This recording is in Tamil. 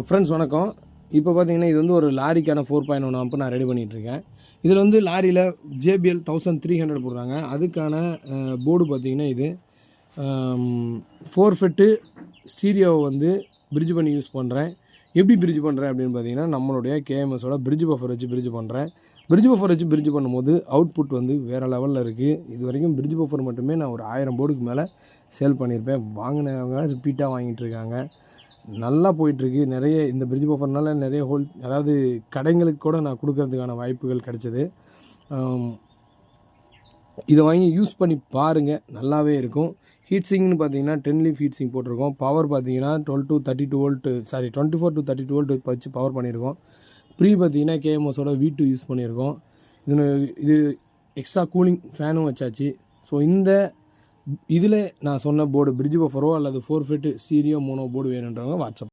ஃப்ரெண்ட்ஸ் வணக்கம். இப்போ பார்த்தீங்கன்னா இது வந்து ஒரு லாரிக்கான 4.1 ஆம்ப் நான் ரெடி பண்ணிகிட்ருக்கேன். இதில் வந்து லாரியில் JBL 1300 போடுறாங்க. அதுக்கான போர்டு பார்த்தீங்கன்னா இது 4 ஃபெட்டு ஸ்டீரியோவை வந்து பிரிட்ஜ் பண்ணி யூஸ் பண்ணுறேன். எப்படி பிரிட்ஜ் பண்ணுறேன் அப்படின்னு பார்த்தீங்கன்னா நம்மளுடைய KMSோட பிரிட்ஜ் பஃபர் வச்சு பிரிட்ஜ் பண்ணுறேன். பிரிட்ஜ் பஃபர் வச்சு பிரிட்ஜ் பண்ணும்போது அவுட்புட் வந்து வேறு லெவலில் இருக்குது. இது வரைக்கும் பிரிட்ஜ் பஃபர் மட்டுமே நான் ஒரு 1000 போர்டுக்கு மேலே சேல் பண்ணியிருப்பேன். வாங்கினவங்க ரிப்பீட்டாக வாங்கிட்டு இருக்காங்க. நல்லா போயிட்டுருக்கு. நிறைய இந்த பிரிட்ஜ் பஃபர்னால நிறைய அதாவது கடைங்களுக்கு கூட நான் கொடுக்கறதுக்கான வாய்ப்புகள் கிடச்சிது. இதை வாங்கி யூஸ் பண்ணி பாருங்கள், நல்லாவே இருக்கும். ஹீட் சிங்க்னு பார்த்தீங்கன்னா 10 லீஃப் ஹீட் சிங்க் போட்டிருக்கோம். பவர் பார்த்தீங்கன்னா 12 to 32 வோல்ட் 24 to 32 வோல்ட் வச்சு பவர் பண்ணியிருக்கோம். பார்த்தீங்கன்னா KMSோட V2 யூஸ் பண்ணியிருக்கோம். இது எக்ஸ்ட்ரா கூலிங் ஃபேனும் வச்சாச்சு. ஸோ இதில் நான் சொன்ன போர்டு பிரிட்ஜ் பஃபரோ அல்லது 4 ஃபெட்டு ஸ்டீரியோ மோனோ போர்டு வேணுன்றவங்க வாட்ஸ்அப்